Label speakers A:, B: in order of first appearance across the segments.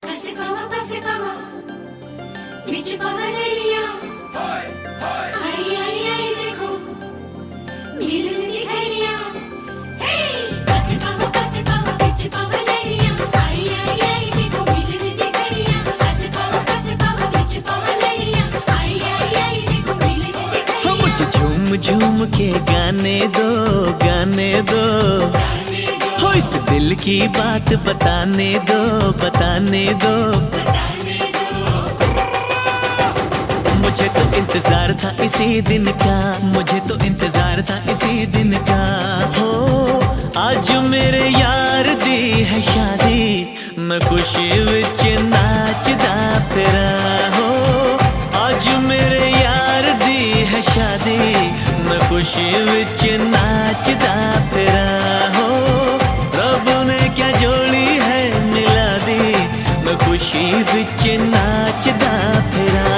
A: Pasikawa, bichi pavaliya. Ay ay ay dekho, milne dikhariya. Hey, pasikawa, bichi pavaliya. Ay ay ay dekho, milne dikhariya. Pasikawa, bichi pavaliya. Ay ay ay dekho, milne dikhariya.
B: मुझे zoom zoom के गाने दो हो इस दिल की बात बताने दो मुझे तो इंतजार था इसी दिन का हो आज मेरे यार दी है शादी मैं खुशी विच नाचदा फिरा हो आज मेरे यार दी है शादी मैं खुशी विच नाचदा फिरा हो रब ने क्या जोड़ी है मिला दी मैं खुशी विच नाचदा फिरा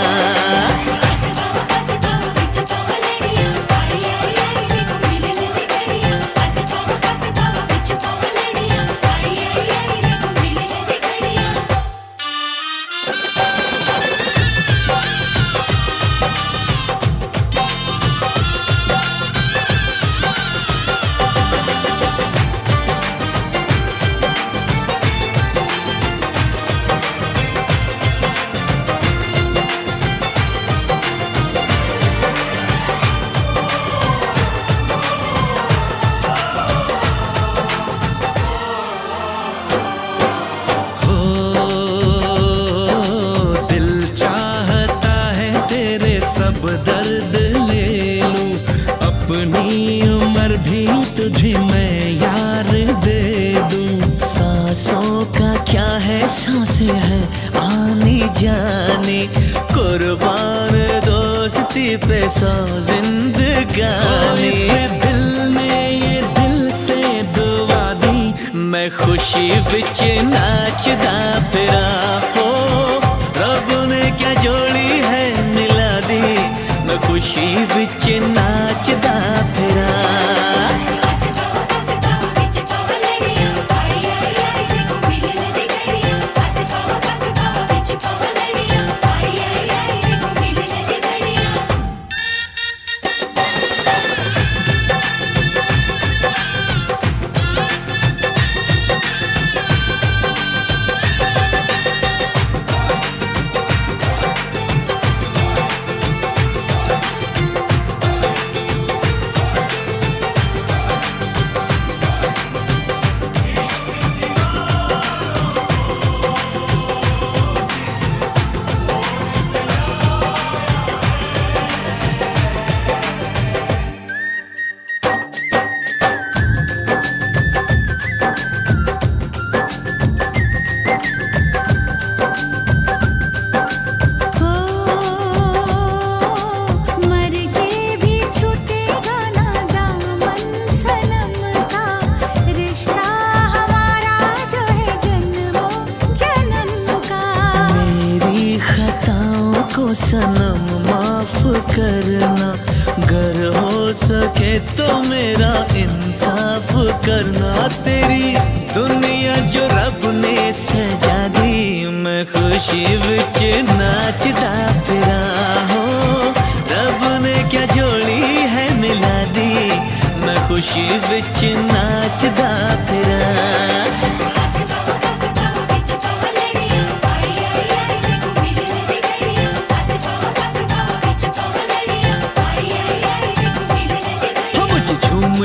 B: सब दर्द ले लूं अपनी उम्र भी तुझे मैं यार दे दूं सांसों का क्या है सांसें है आनी जानी कुर्बान दोस्ती पे 100 जिंदगानी दिल ने ये दिल से दुआ दी मैं खुशी विच नाचदा फिरा हो रब ने क्या जोड़ी है मिला दी मैं खुशी विच नाचदा फिरा सनम माफ करना गर हो सके तो मेरा इंसाफ करना तेरी दुनिया जो रब ने सजा दी मैं खुशी विच नाचदा फिरा हो रब ने क्या जोड़ी है मिला दी मैं खुशी विच नाचदा फिरा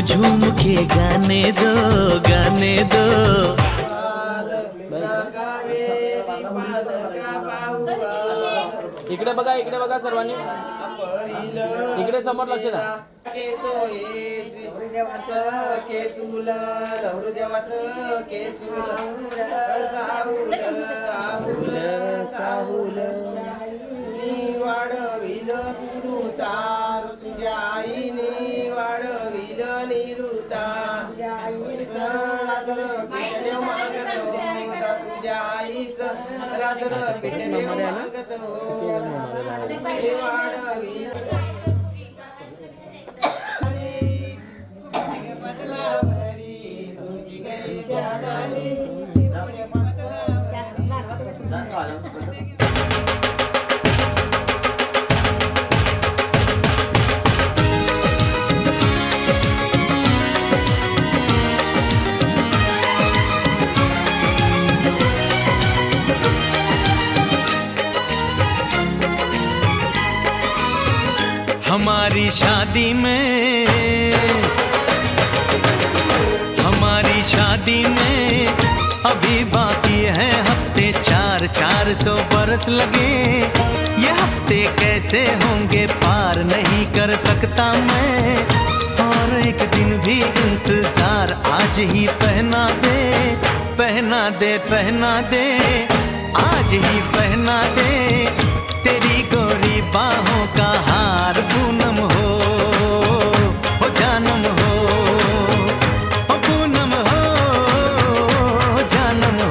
B: झूम के गाने दो
C: इकडे बघा सर्वांनी इकडे समोर लक्ष द्या
D: वाढविल तुझार तुझ्या आईने वाढविल निरुता रात्र पिठले मागत होता तुझ्या आईच रात्र पिठले मागत वाढविल तुझी घरी
B: हमारी शादी में अभी बाकी है हफ्ते 400 बरस लगे। ये हफ्ते कैसे होंगे पार नहीं कर सकता मैं, और एक दिन भी इंतजार आज ही पहना दे, पहना दे, पहना दे, आज ही पहना दे। तेरी गोरी बाहों का हार पूनम हो जानम हो, पूनम हो जानम हो।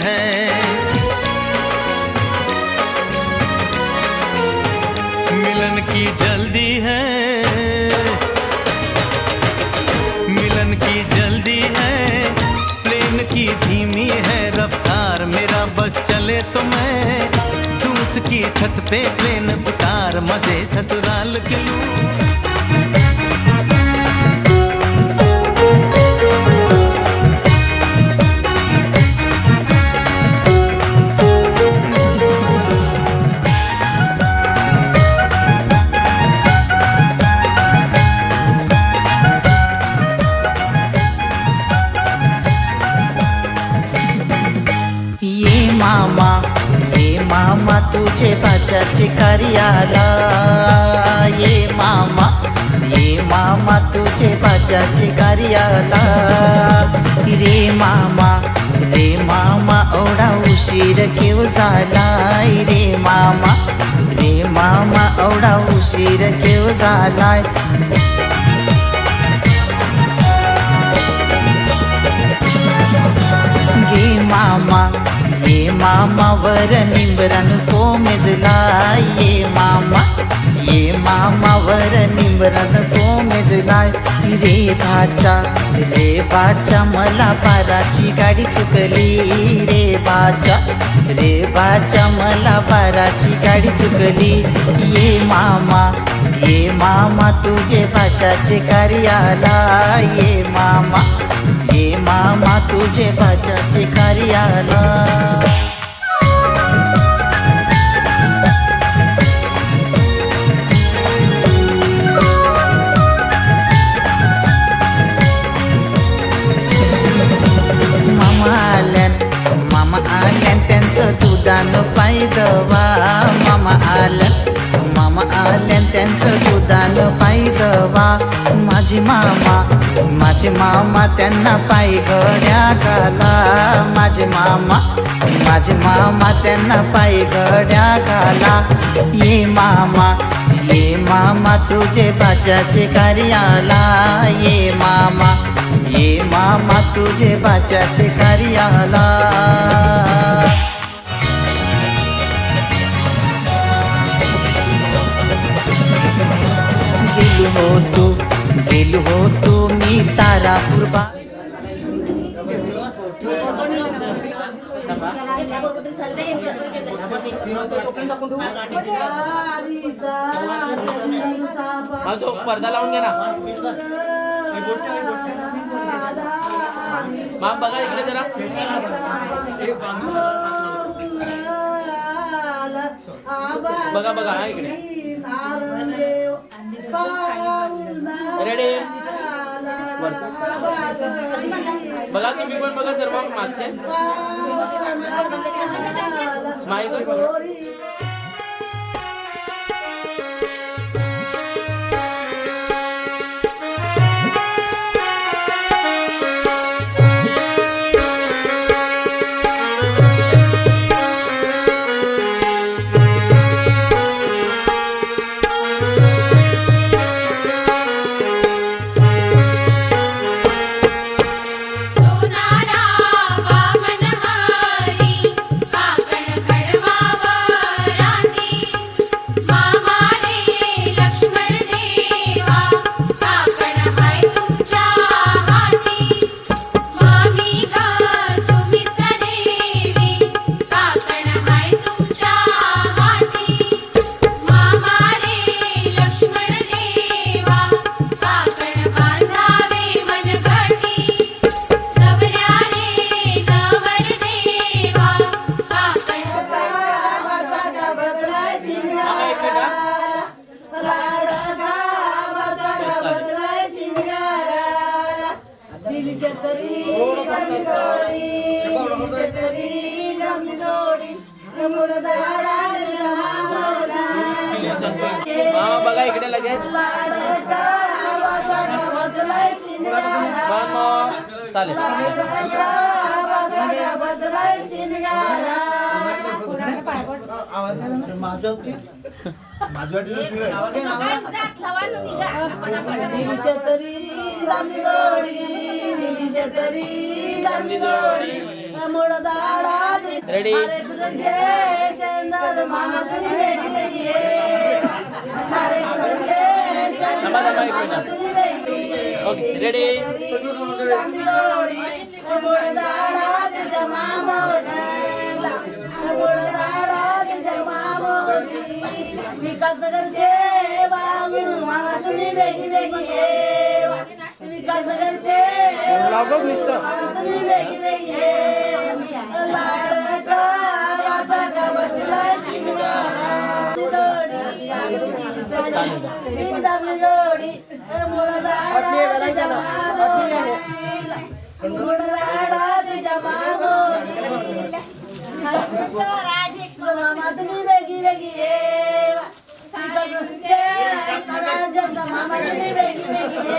B: है मिलन की जल्दी है, मिलन की जल्दी है, प्लेन की धीमी है रफ्तार। मेरा बस चले तो मैं दूं उसकी छत पे प्लेन उतार, मजे ससुराल के लूं।
E: मामा तुझे बाजाचे कार्याला, ये मामा तुझे बाजाचे कार्याला। रे मामा ओढा उशीर केव झालाय, रे मामा ओढा उशीर केव झालाय। ये मामा वर निंबरान कोमेजला, ये मामा वर निंबरान कोमेजला। रे बाचा मला बाराची गाडी चुकली, रे बाचा मला बाराची गाडी चुकली। ये मामा तुझे बाचाचे कार्याला, ये मामा तुझे बाचाचे कार्याला। मामा आल्यान त्यांचं दुधानं पायदवा, मामा आल्यान त्यांचं दुधानं पायदवा। माझे मामा त्यांना पायी घड्या घाला, माझे मामा त्यांना पायी घड्या घाला। ये मामा तुझे बाजाचे कार्याला, ये मामा तुझे बाजाचे कार्याला। गेलो हो तू मी तारापूर बा।
C: तो पडदा लावून घ्या ना। माम बघा इकडे जरा, बघा हा इकडे। रेडी बघा तुम्ही पण बघा सर्व मागचे स्माइल कर। मामा बघा इकडे लगेच वन मोर चालेल रेडी ओके रेडी
F: विकासनगरचे बाबू मामा तुम्ही बेगी बेगी विकासनगरचे मामा तुम्ही बेगी बेगी लाडका वासा का बसला जोडी मुळदाडा जमा मामा तुम्ही बेगी बेगी मामा तुम्ही बेगी बेगी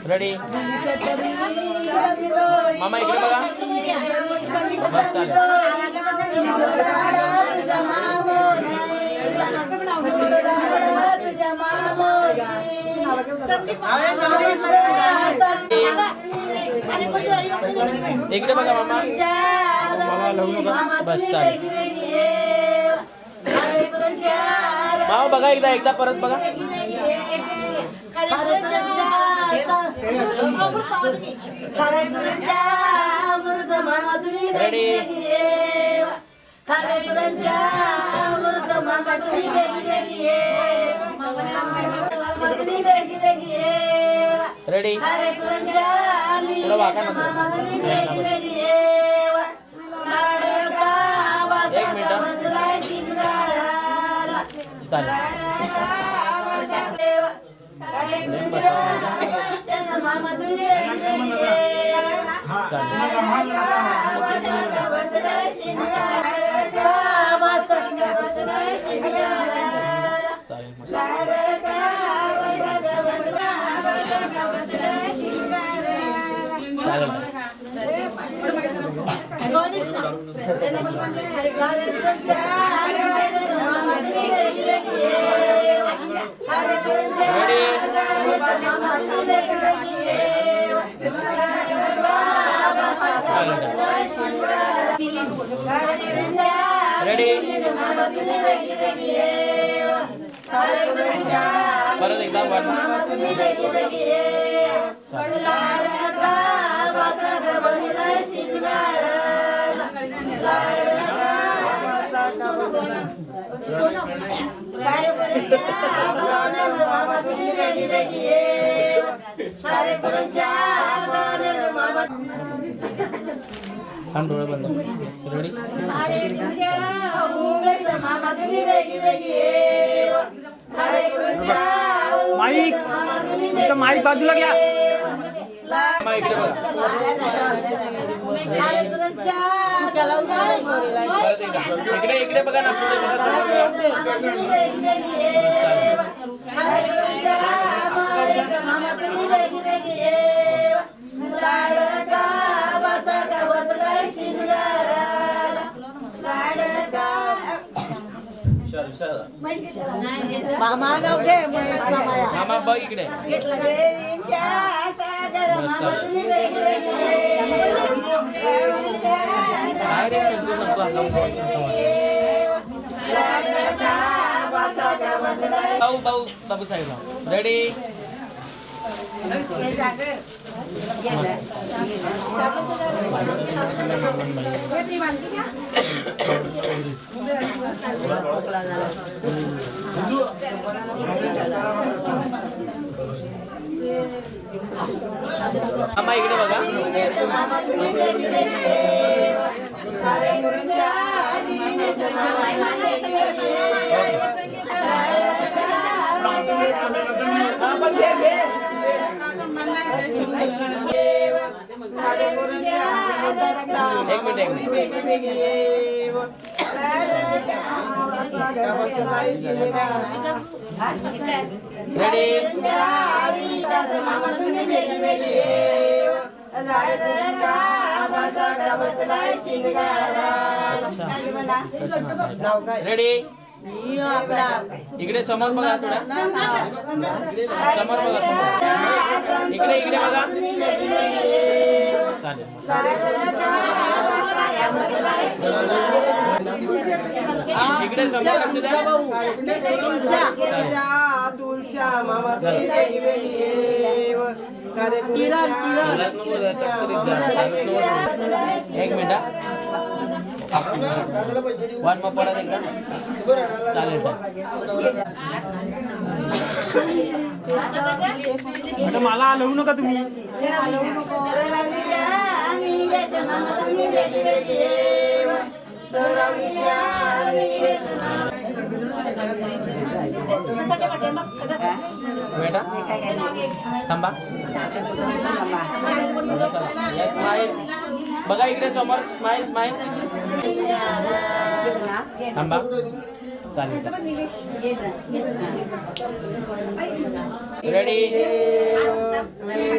C: रेडी मामा इकडे बघा बस चालेल इकडे बघा मामा मामा लावू नका बस चालेल मामा बघा एकदा परत बघा रेडी रेडी थोडं वाका नको एक मिनिट रेडी परत एकदा डोळे बंद रेडी
G: माईक माईक बाजूला घ्या
C: इकडे बघा इकडे बघा ना
F: मामा
C: मामा बघ इकडे बाबू साहेब रेडी मामा इकडे बघा
F: Hare
C: एक मिनिट
D: बेगी बेगी ये व बसलाय शिलगारा
C: रेडी
F: मामा तुम्ही बेगी बेगी ये लाडका बसा बसलाय शिंगारा
D: नाव काय
C: रेडी इकडे समोर बघा थोडा समोर बघा समोर इकडे इकडे बघा चालेल इकडे समोर लक्ष द्या
D: तुलच्या मामा तुम्ही बेगी बेगी ये व कारे
C: एक मिनिट वन मग पडत एकदा चालेल
G: आता मला हलवू नका तुम्ही
C: बेटा थांबा स्माईल बघा इकडे समोर स्माईल स्माईल थांबा चालेल रेडी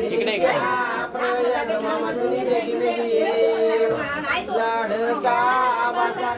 C: इकडे इकडे
D: मामा तुम्ही बेगी बेगी ये व लाडका बसा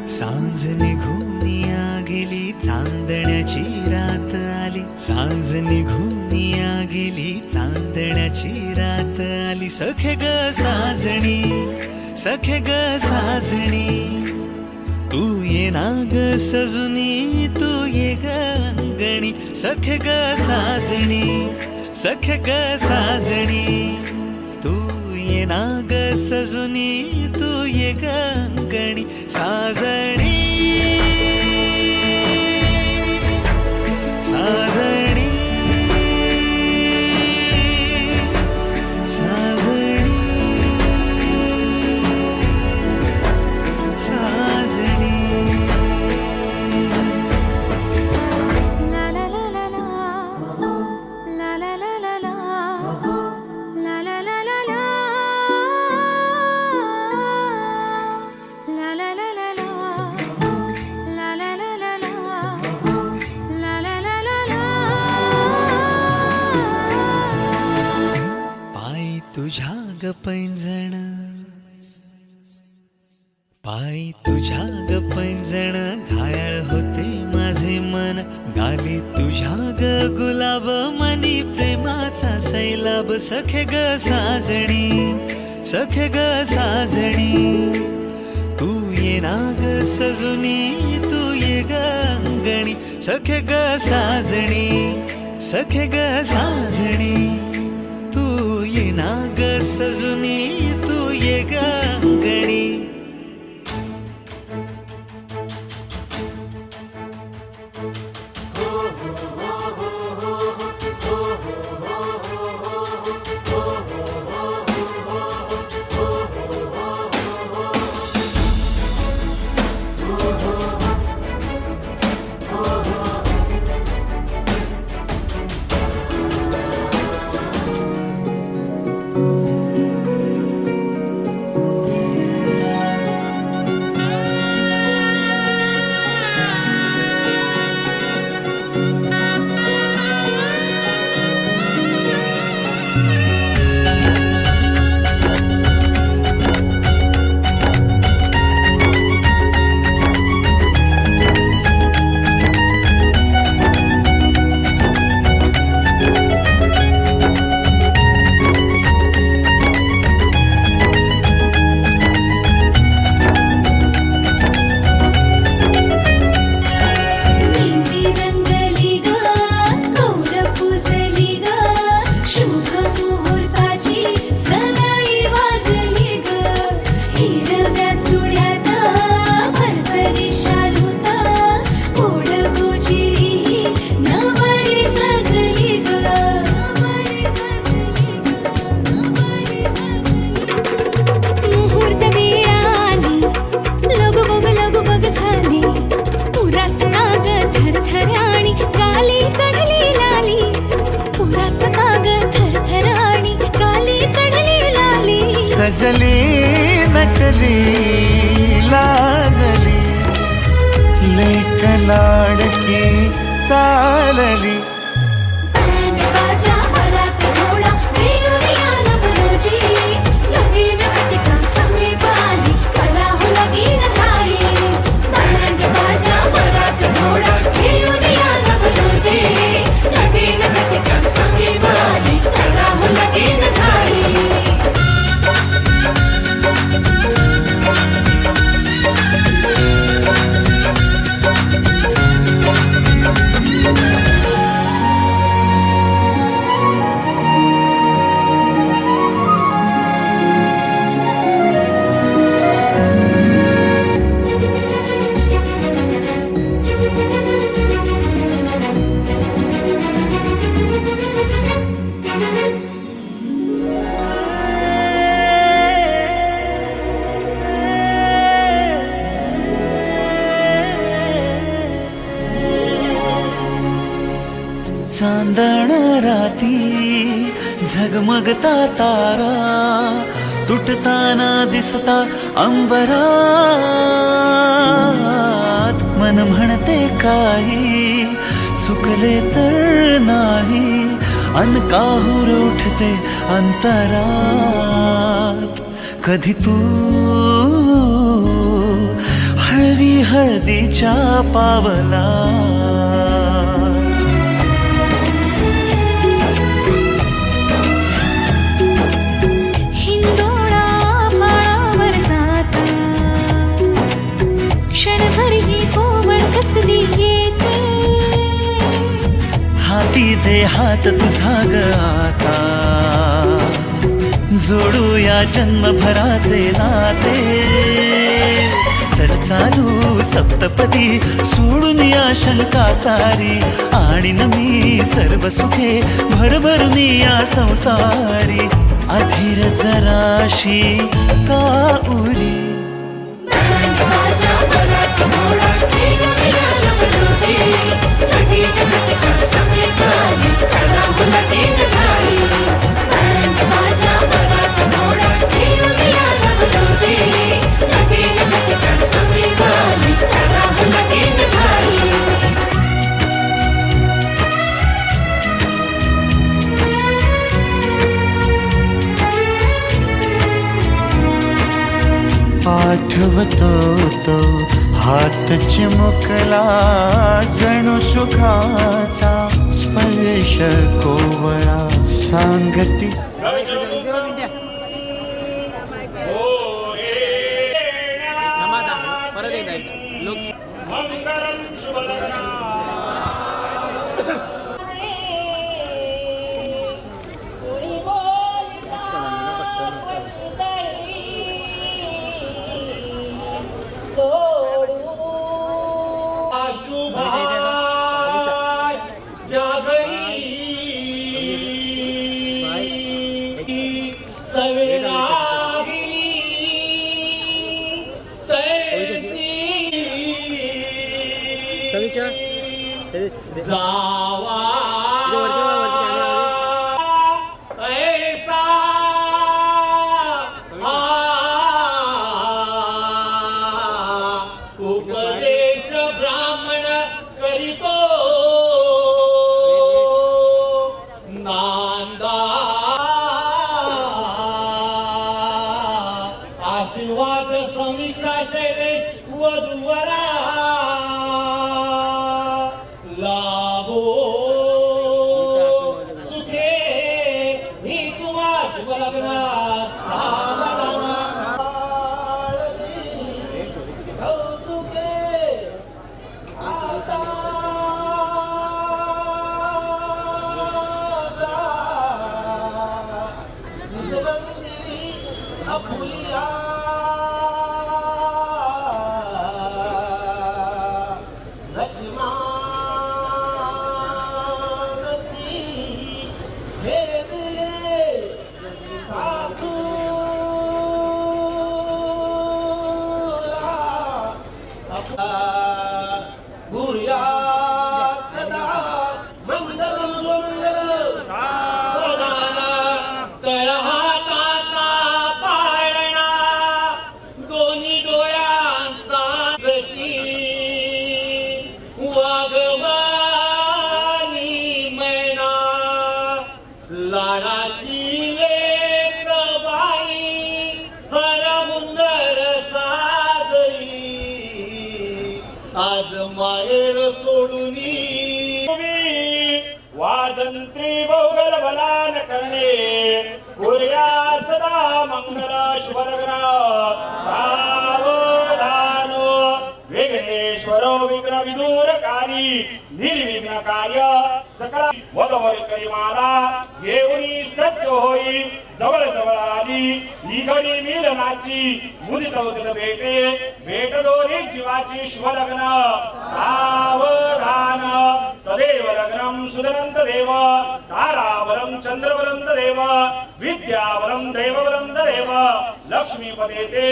B: सांज निघून या गेली चांदण्याची रात आली सांज निघून या गेली चांदण्याची रात आली सखे ग साजणी तू ये ना ग सजुनी तू ये ग अंगणी सखे ग साजणी तू ये ना ग सजुनी तू ये ग अंगणी साजणी साजणी साजणी साजणी
A: La la la la la, la la la la la, la la la la la, la la la la la, la la la la la, la la la la la.
B: पाय तुझ्या ग पैंजण पाय तुझ्या ग पैंजण घायाळ होते माझे मन गाली तुझ्या ग गुलाब मनी प्रेमाचा सैलाब सखे ग साजणी तू ये नाग सजुनी तू ये ग अंगणी सखे ग साजणी सखे ग साजणी तू ये नाग सजुनी तू ये ग अंगणी सजली नटली लाजली लेक लाडकी चालली चांदण राती झगमगता तारा तुटताना दिसता अंबरात मन म्हणते काही चुकले तर नाही अनकाहूर उठते अंतरात कधी तू हळवी हळदीच्या पावला हाती दे हात तुझा ग आता जोडूया जन्मभराचे नाते चल चालू सप्तपदी सोडून या शंका सारी आणि मी सर्व सुखे भरभरून या संसारी अधीर जराशी का उरी आठवतो तो हात चिमुकला जणू सुखाचा स्पर्श कोवळा सांगती
H: हो सुखे मी तुम्हा शुभ लग्नास आज माहेर सोडूनी वाजंत्री बहुगल बलान करणे पूर्या सदा मंगल शुभलग्न सावधान विघ्नेश्वरो विघ्न विदूरकारी निर्विघ्न कार्य सकल वधवर करी माला घेऊनी सज्ज होई जवळ जवळ आली निघडी मिलनाची मुदित होतील भेटे भेट दोरी जीवाची शुभलग्न सावधान तदेव लग्नम सुदरंत देव तारावरम चंद्रवरम देव विद्यावरम देववरम देव लक्ष्मीपदे ते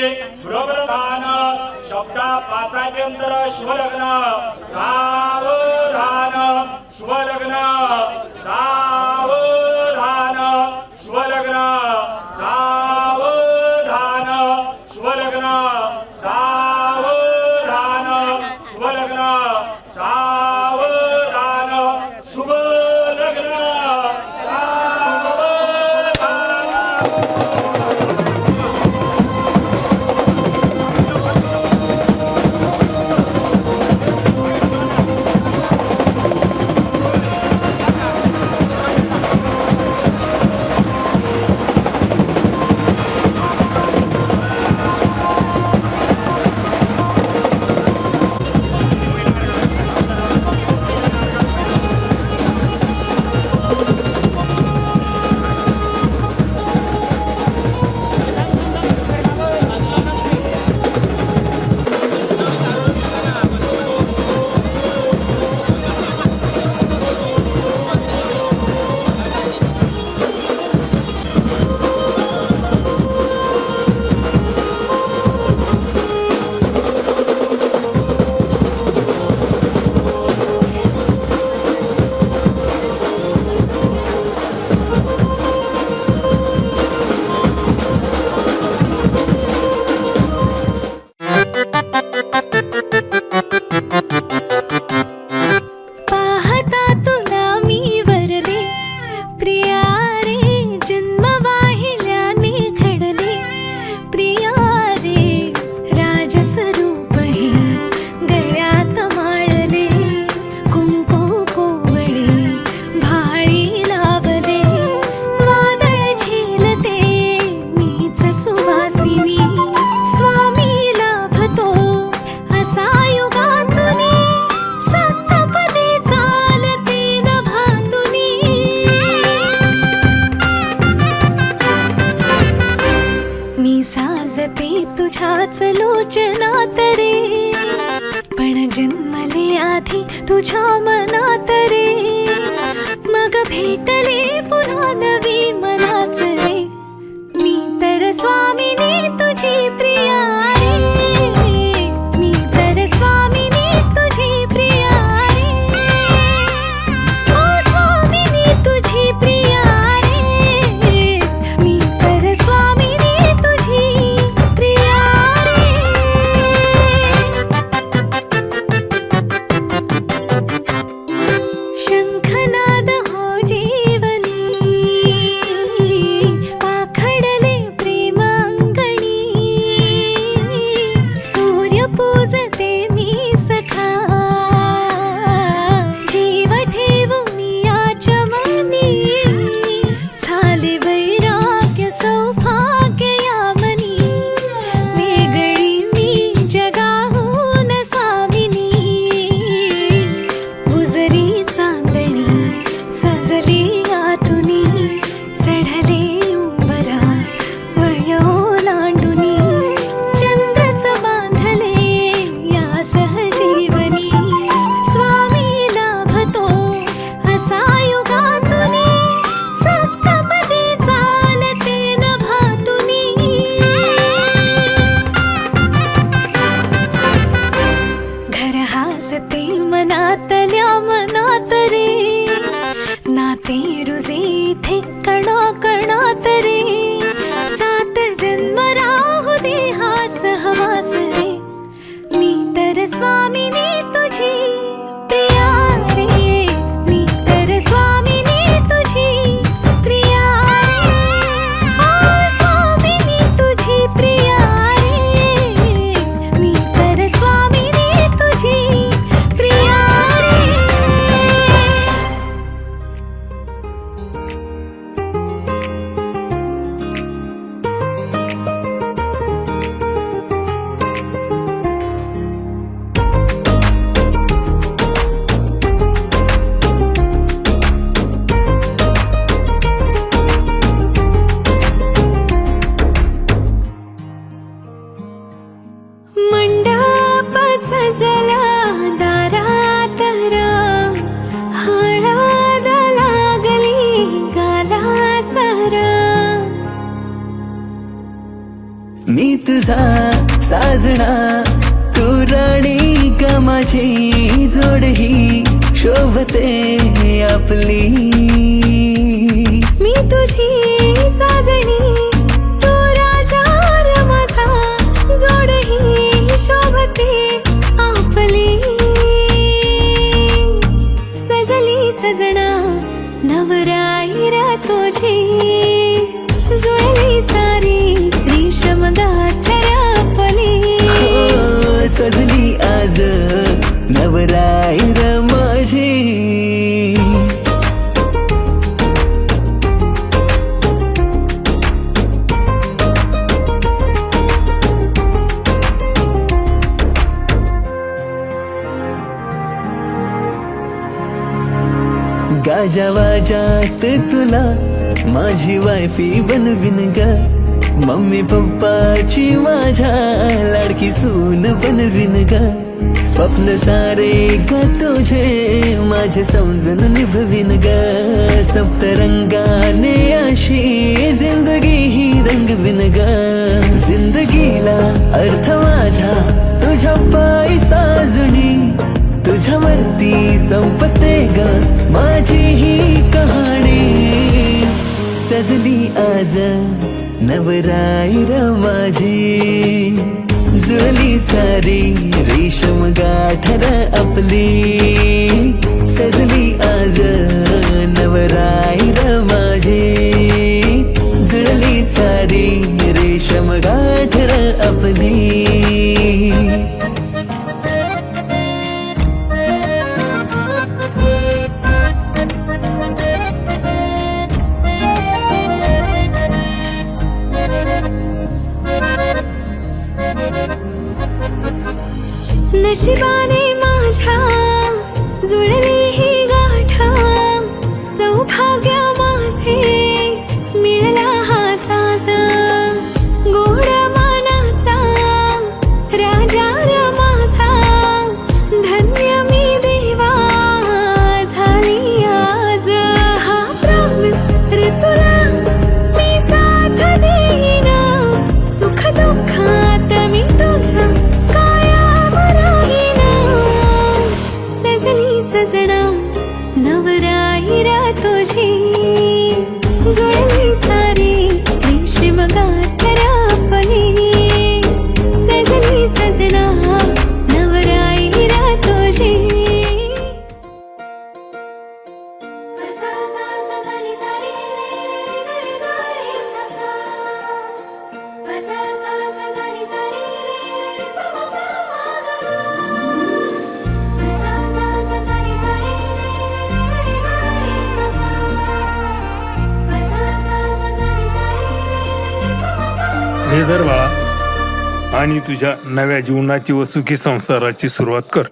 H: गृहप्रधान शब्दा पाचाचे अंतर शुभलग्न सावधान शुभलग्न सावधान शुभलग्न सावधान शुभलग्न सावधान शुभलग्न सावधान शुभलग्न
A: तुझ्याच लोचनात रे, पण जन्मले आधी तुझ्या मनात रे, मग भेटले पुन्हा नवी मनाच रे, मी तर स्वामिनी तुझी प्रिया रे, मी तर स्वामिनी तुझी प्रिया रे, ओ स्वामिनी तुझी प्रिया रे, मी तर स्वामिनी तुझी प्रिया रे. शंखनाद हो जीवनी, पाखडले प्रेम अंगणी, सूर्य पूजते मी सखा, जीव ठे
B: तुझा साजना, तू राणी का माझी जोड ही शोभते आपली.
A: मी तुझी साजणी, तू राजा र माझा, जोड ही शोभते आपली. सजली सजना नवराई र तुझी, जुळली सारी रेशम गाठ र आपली.
B: हो, सजली आज नवराई र माझी. गाजावाजात तुला माझी वायफी बनविन ग, मम्मी पप्पाची माझ्या लाडकी सून बनविन ग. स्वप्न सारे ग तुझे माझे समजून निभविन ग. सप्तरंगाने अशी जिंदगी ही रंगविन ग. जिंदगीला अर्थ माझ्या तुझ्या पायी साजणी, तुझ्यावरती संपते ग माझी ही कहाणी. सजली आज नवराई र माझी, जुळली सारी रेशम गाठ र आपली. सजली आज नवराई र माझी, जुळली सारी रेशम गाठ र आपली.
A: नशिबाने माझ्या जुळली ही गाठ, सौभाग्य माझे मिळला हा साज. गोड मनाचा राजा र माझा, धन्य मी देवा झाली आज. हा प्रॉमिस रे तुला मी साथ देईन, सुख दुःखात मी तुझ्या सजना नवराई र तुझी, जुळली सारी रेशीम गाठ र आपली. सजली सजना नवराई र तुझी.
H: हे धर बाळा, आणि तुझ्या नव्या जीवनाची व सुखी संसाराची सुरुवात कर.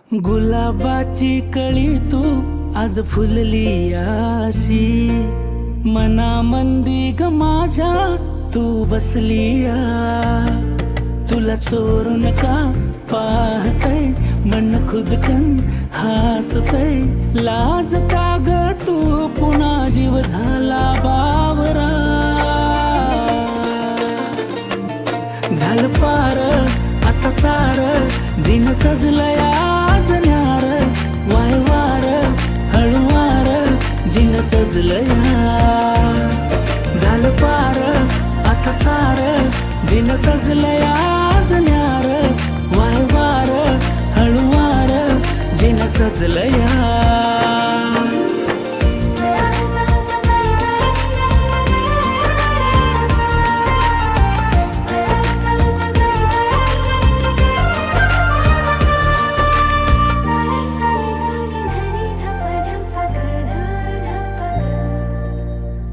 I: गुलाबाची कळी तू आज फुलली अशी, मनामंदी ग माझ्या तू बसली. तुला चोरून का पाहतय मन खुदकन हसतय, लाजता ग तू पुन्हा जीव झाला बावरा. झालं पार आता सार, जिन सजलंय आज न्यार. वाय वार हळुवार जिन सजलंय. झालं पार आता सार, जिन सजलंय आज न्यार. वाय वार हळुवार जिन सजलंय.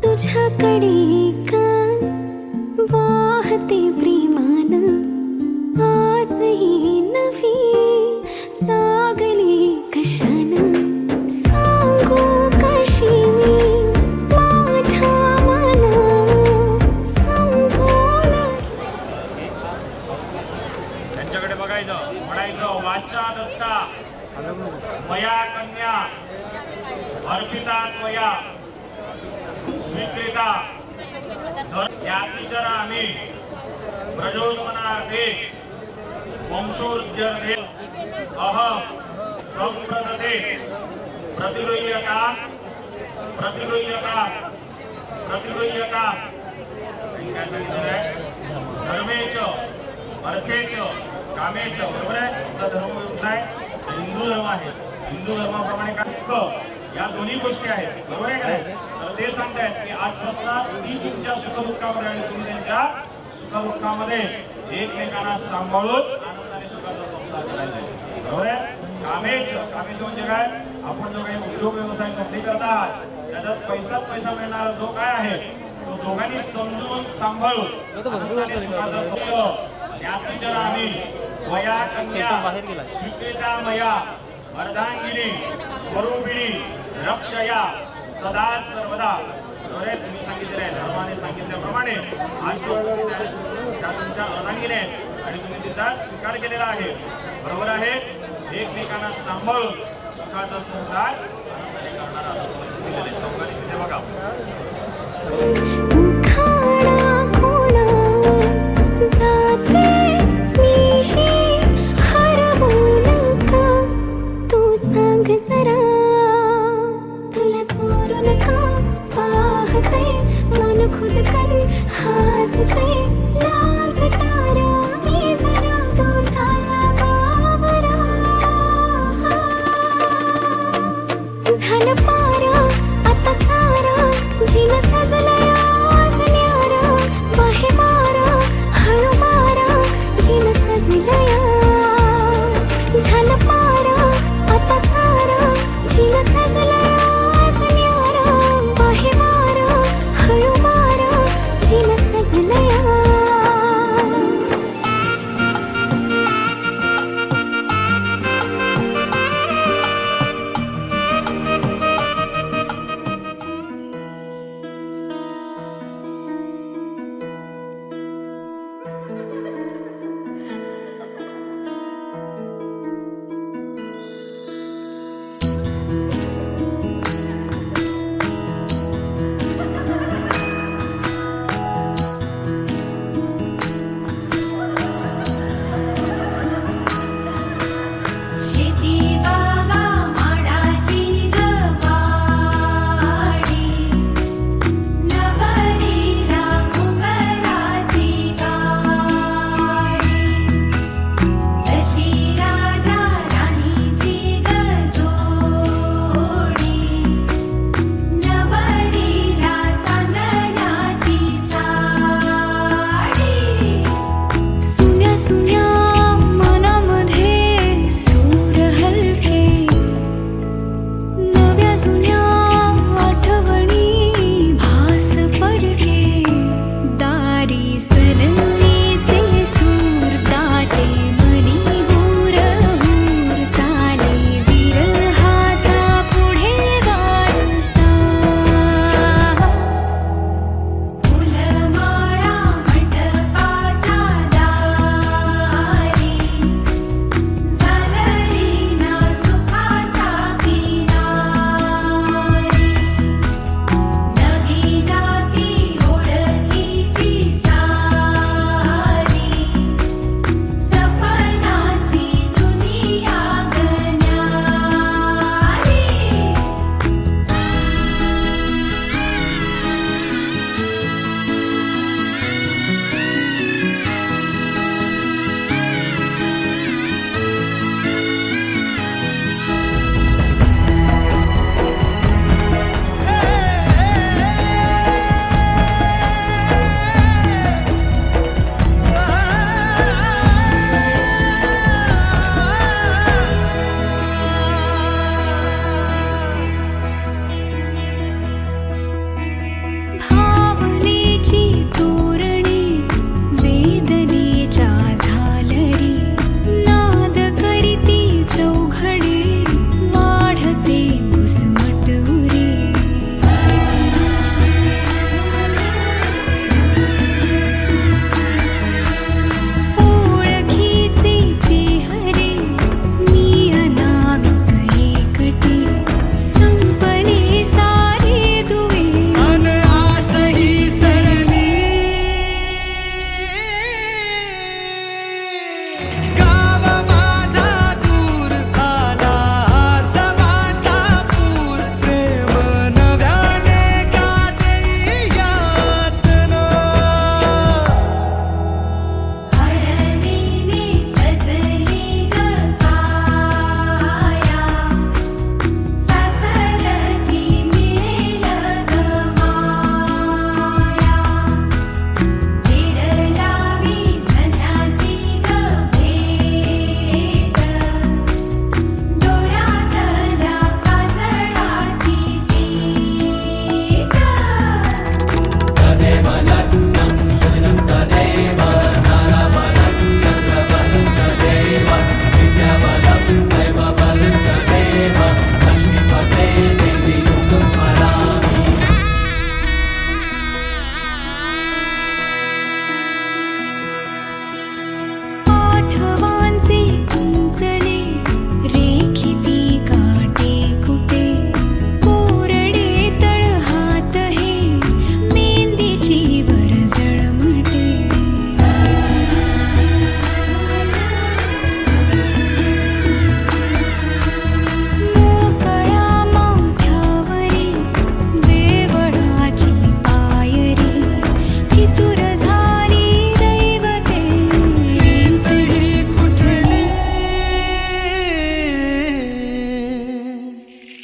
A: तुझ्याकडे का वाहते प्रेमान, आसही नवी सागली कशान. सांगू कशी मी माझ्या मना समजून.
H: त्यांच्याकडे बघायचं, म्हणायचं वाचा दत्ता मया कन्या अर्पिता त्वया स्वीकृता
J: या टीचर आम्ही प्रचोदनार्थे वंशोद्यर्थे अहम संप्रदते प्रतिलोयता काय सांगितलेलं आहे? धर्मेच अर्थेच कामेच, बरोबर आहे. आपला धर्म कोणता आहे? हिंदू धर्म आहे. हिंदू धर्माप्रमाणे काय दुःख या दोन्ही गोष्टी आहेत, बरोबर आहे का नाही? तर ते सांगतायत की आजपासून ती तुमच्या सुखदुःखामध्ये आणि तुम्ही त्यांच्या सुखदुःखामध्ये एकमेकांना सांभाळून आनंदाने सुखाचा संसार करायचा आहे, बरोबर आहे. कामेच म्हणजे काय? आपण जो काही उद्योग व्यवसाय नोकरी करत आहात त्याच्यात पैसा मिळणारा जो काय आहे तो दोघांनी समजून सांभाळून आनंदाने सुखाचा संसार. या टीचर आम्ही वया कन्या स्वीकृता मया अर्धांगिनी स्वरूपिणी रक्षया सदा सर्वदा, बरोबर आहे. तुम्ही सांगितलेलं आहे, धर्माने सांगितल्याप्रमाणे आजपासून त्या तुमच्या अर्धांगिनी आहेत आणि तुम्ही तिचा स्वीकार केलेला आहे, बरोबर आहे. एकमेकांना सांभाळून सुखाचा संसार आनंदाने करणारा असं वचन दिलेलं आहे. चौघांनी तिथे बघा.
A: तुला चोरून का पाहते मन खुद कन हसते लाज तारा मी जरा तू साला बाबरा झालं पारा आता सारा जिन सजलया आज न्यारा बाहे मारा हळू मारा जिन सजलया झालं पारा आता सारा जिन सजलया आज न्यारा बाहे मारा हळू मारा जिन सजलया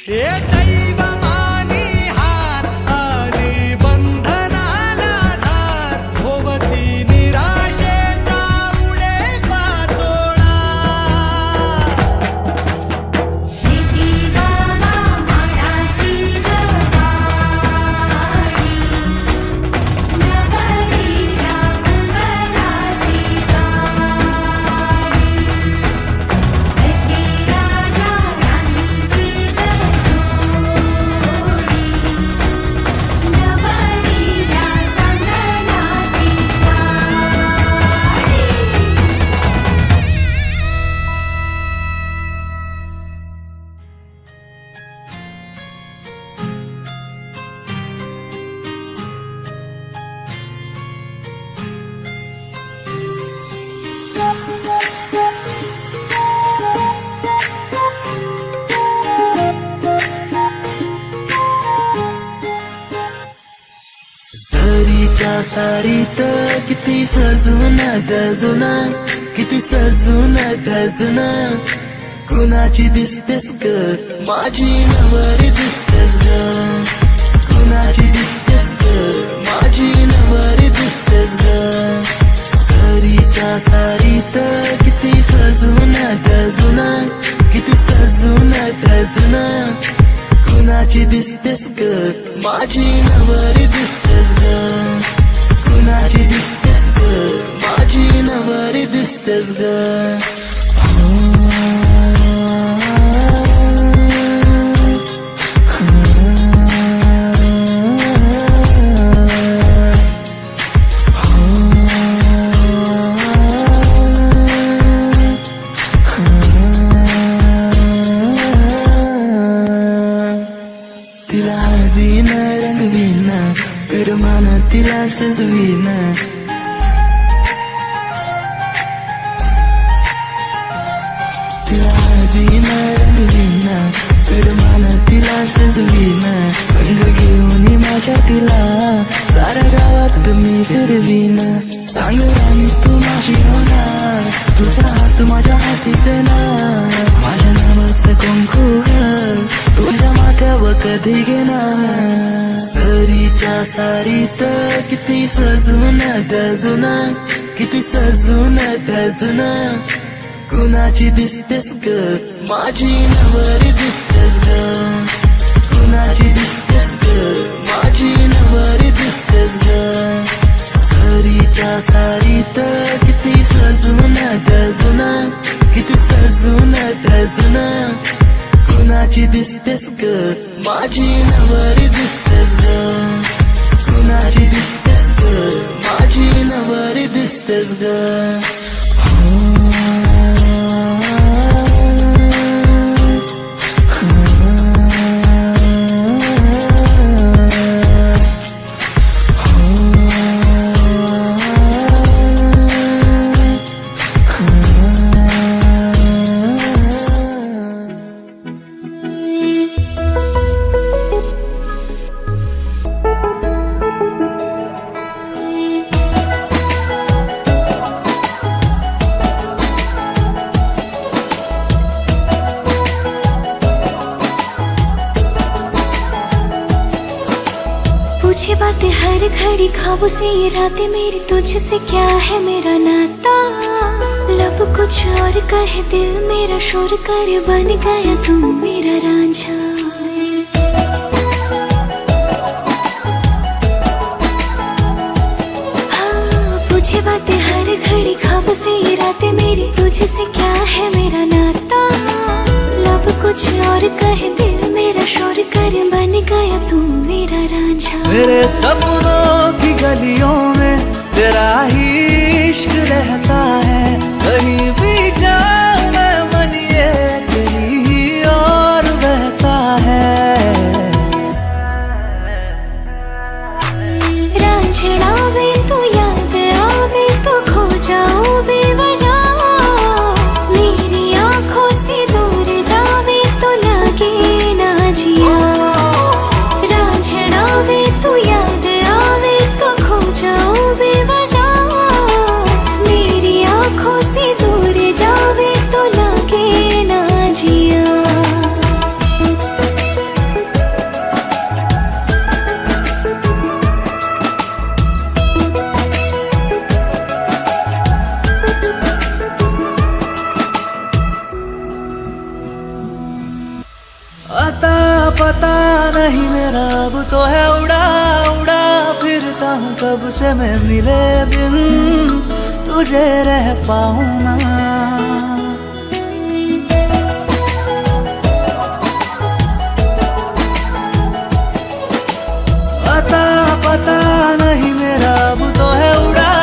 I: हे दैव मानी हार आली बंधनाला धार भोवती निराशेचा उडे पाचोळा
A: शेती बाबा माडाची गवारी नगरीला कुंभाराची गाडी शशी राजा राणीची गजोडी नवरीला चांदणाची साडी
I: जरीच्या सारीत किती सजून गजुना किती सजून गजुना कुणाची दिसतेस ग माझी नवरी दिसतेस ग कुणाची दिसतेस ग माझी नवरी दिसतेस ग जरीच्या सारीत किती सजून गजुना किती सजून गजुना कुणाची दिसतेस ग माझी नवरी दिसतेस ग कुणाची दिसतेस ग माझी नवरी दिसतेस ग तिला हळदीन रंगवीन करमान तिला सजवीन तिला हळदीन रंगवीन करमान तिला सजवीन संग घेऊन माझ्या तिला साऱ्या गावात मी फिरवीन सांग राणी तू माझी होणार तुझा हात माझ्या हाती देणार माझ्या नावाचं कुंकू घाल तुझ्या माथ्यावर कधी घेणार सरीच्या सारीत किती सजून गजुना किती सजून गजुना कुणाची दिसतेस ग माझी नवरी दिसतेस ग कुणाची दिसतेस ग माझी नवरी दिसतेस ग सरीच्या सारीत किती सजून गजुना किती सजून गजुना कुणाची दिसतेस ग माझी नवरी दिसतेस ग कुणाची दिसतेस ग माझी नवरी दिसतेस ग
A: पूछे बातें हर घड़ी ख्वाबों से ये रातें मेरी तुझसे क्या है मेरा नाता लब कुछ और कहे दिल मेरा शोर कर बन गया तू मेरा रांझा हाँ पूछे बातें हर घड़ी ख्वाबों से ये रातें मेरी तुझसे क्या है मेरा नाता लब कुछ और कहे दिल मेरा शोर कर बन गया तू मेरा रांझा
I: मेरे सपनों की गलियों में तेरा ही इश्क रहता है कहीं भी जाऊं मैं मन ये तेरी ही और बहता है
A: रांझना वे तू याद आवे तो खो जाऊं बेवजह मेरी आंखों से दूर जावे तो लगे ना जिया रांझना वे तू याद आवे तो खो जाऊं बेवजह मेरी आंखों से दूर
I: पता नहीं मेरा अब तो है उड़ा उड़ा फिरता हूँ कब से मैं मिले बिन तुझे रह पाऊँ ना। पता नहीं मेरा अब तो है उड़ा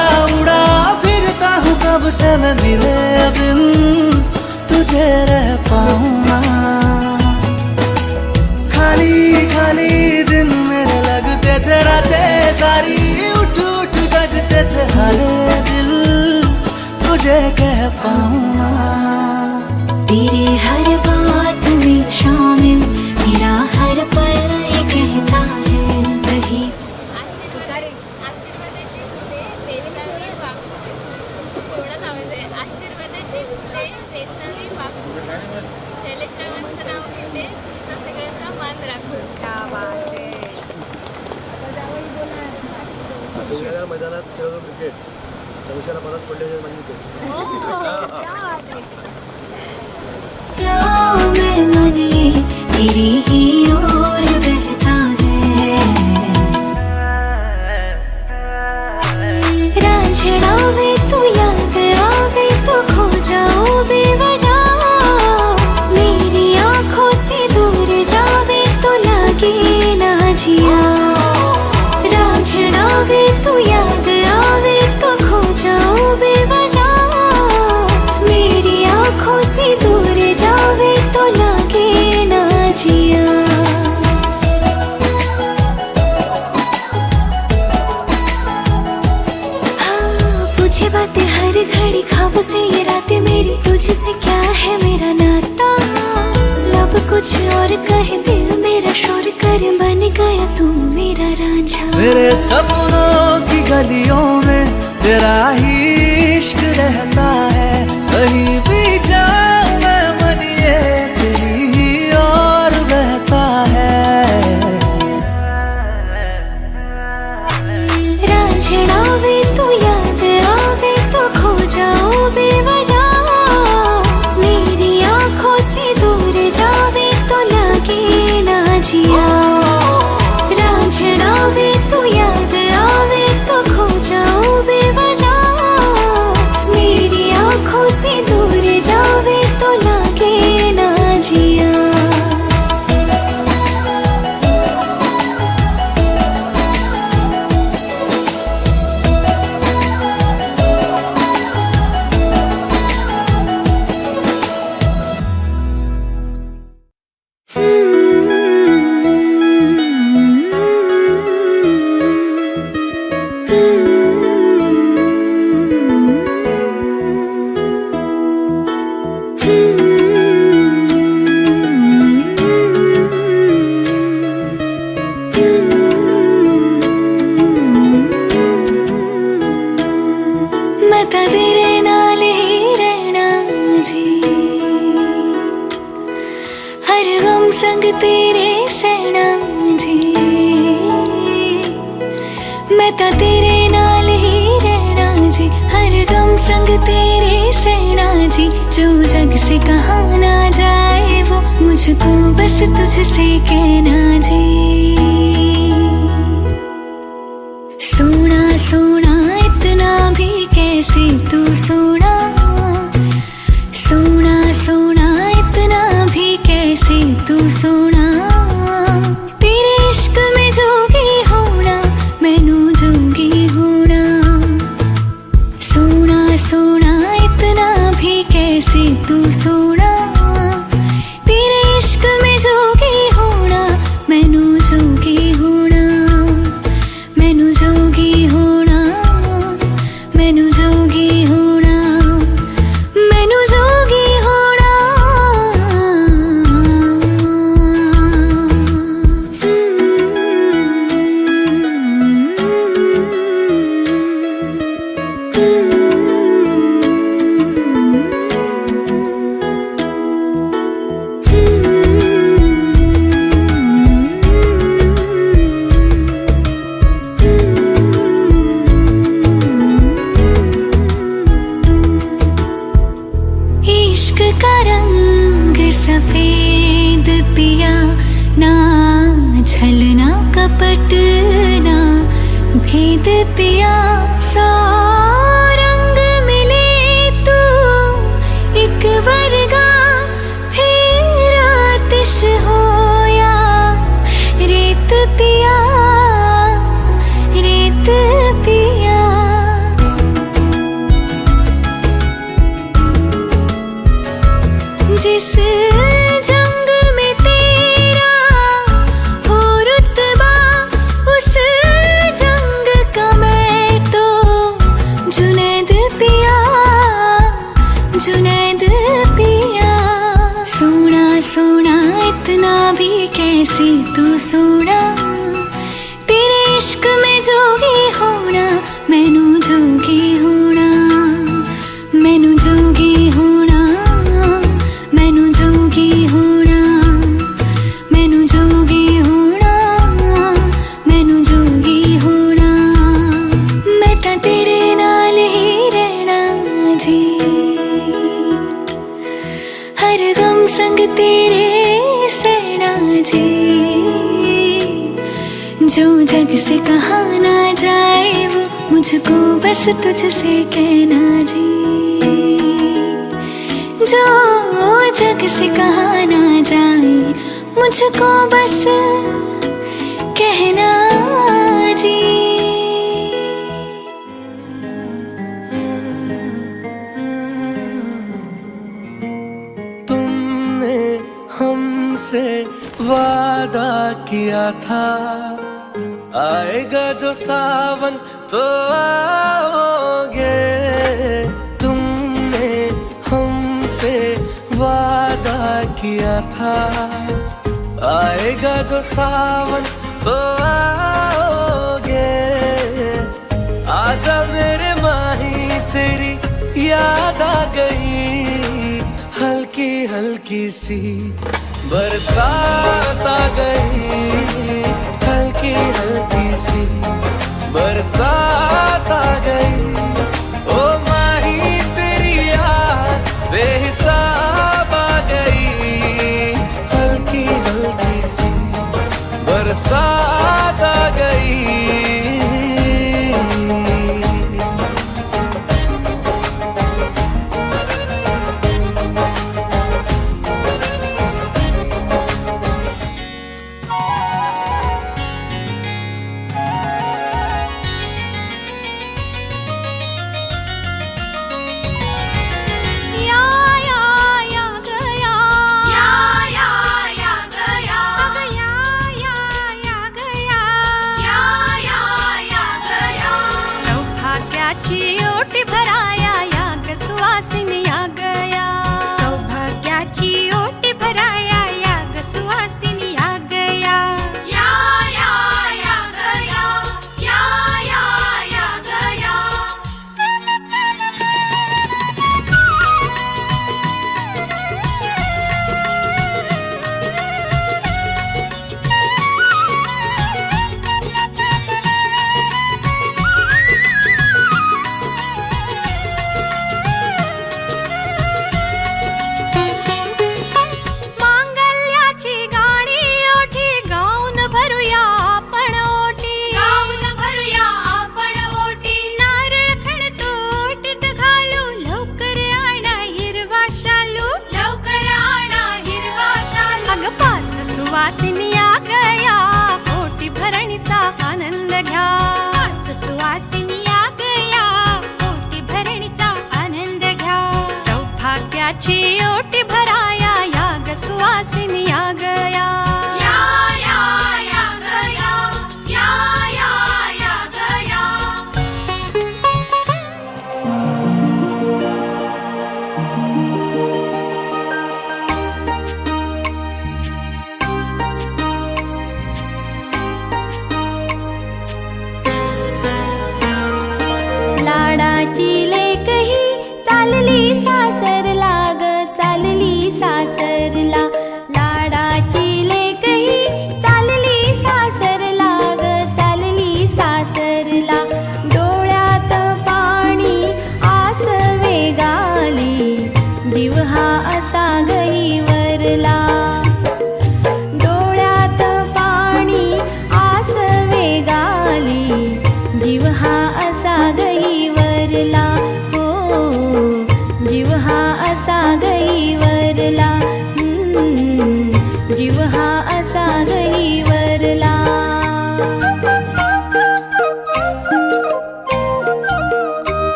I: उड़ा फिरता हूँ कब से मैं मिले बिन तुझे रह पाऊँ ना। खाली खाली दिन मेरे लगते थे रातें सारी उठ उठ जगते थे हारे दिल तुझे कह पाऊँ ना।
A: तेरे हर बात में शामिल मेरा हर पल ये कहता है कहीं
J: मैदानात खेळतो क्रिकेट भविष्याला परत पडले
A: जाओ मैं मने तेरी ही ओर बहता है रांझना वे तू याद आवे तो खो जाओ बेवजह मेरी आंखों से दूर जावे तो लगे ना जिया रांझना वे तू याद आवे तो खो जाओ बेवजह मेरी आंखों से दूर जावे तो लगे ना जिया। हाँ पूछे बातें हर घड़ी ख्वाब से ये रातें मेरी तुझसे क्या है मेरा नाता लब कुछ और कहे दिल मेरा शोर कर बन गया तू मेरा रांझा।
I: मेरे सपनों की गलियों में तेरा ही इश्क रहता है कहीं भी जाऊं मैं मन ये तेरी ही और बहता है।
A: रांझना वे तू याद आवे तो खो जाओ बेवजह मेरी आंखों से दूर जावे तो लगे ना जिया रांझना वे तू याद आवे तो खो जाओ बेवजह मेरी आंखों से दूर जावे तो लगे ना जिया। मैं तो तेरे नाल ही रहना जी हर गम संग तेरे सहना जी मैं तो तेरे नाल ही रहना जी हर गम संग तेरे सहना जी जो जग से कहा ना जाए वो मुझको बस तुझसे कहना जी। सोना सोना इतना भी कैसे तू सोना सोना सोना इतना भी कैसे तू सोना तेरे इश्क में जोगी होना मैनू जोगी होना सोना सोना इतना भी कैसे तू सोना तेरे इश्क में जोगी होना छलना कपट ना भेद पिया, सौ रंग मिले तू एक वर्गा, फिर आतिश होया रेत पिया, रेत पिया। जिस जंग में तेरा हो रुतबा, उस जंग का मैं तो जुनैद पिया, जुनैद पिया। सोना सोना इतना भी कैसे तू सोना, तेरे इश्क में जोगी होना, मैनू जोगी होना, मैनू जोगी होना, मैनू जोगी होना, मैनू जोगी होना, मैनू जोगी होना। मैं तां तेरे नाल ही रहना जी, हर गम संग तेरे सहना जी। जो जग से कहा ना जाए वो मुझको बस तुझसे कहना जी, जो जग से कहा ना जाए मुझको बस कहना जी।
I: तुमने हमसे वादा किया था, आएगा जो सावन तो आओगे। तुमने हमसे वादा किया था, आएगा जो सावन तो आओगे। आजा मेरे माही तेरी याद आ गई, हल्की हल्की सी बरसात आ गई, हल्की हल्की सी बरसात आ गई। ओ माही तेरी याद बेहिसाब आ गई, हल्की हल्की सी बरसात आ गई।
A: लाडाची लेक ही चालली सासर लागचा,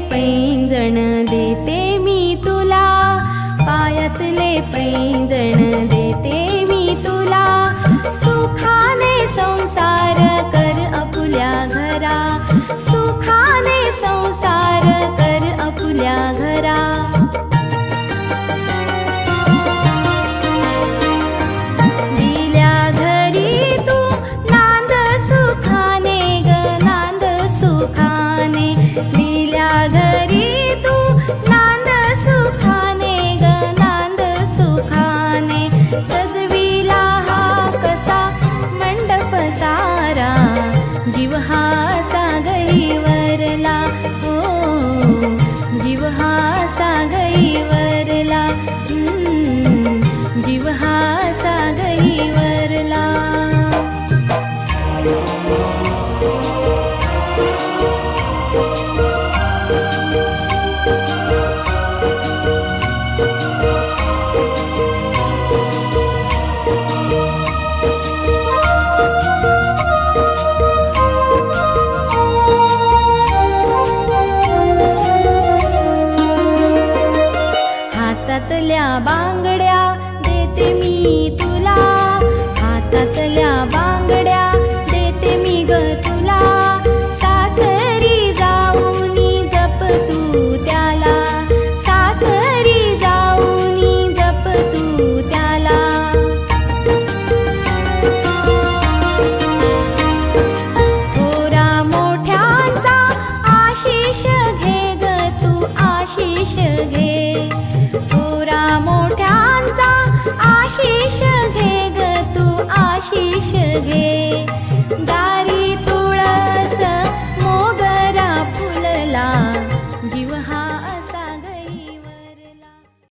A: पैंजण देते मी तुला, पायातले पैंजण देते मी तुला. सुखाने संसार कर आपुल्या घरा, सुखाने संसार कर आपुल्या घरा. दिल्या घरी तू नांद सुखाने ग, नांद सुखाने. दिल्या घरी तू नांद सुखाने ग, नांद सुखाने. सजविला हा कसा मंडप सारा, जीव हा सागईवरला. ओ जीव हा सागईवरला, जीव हा सागईवरला. हातातल्या बांगड्या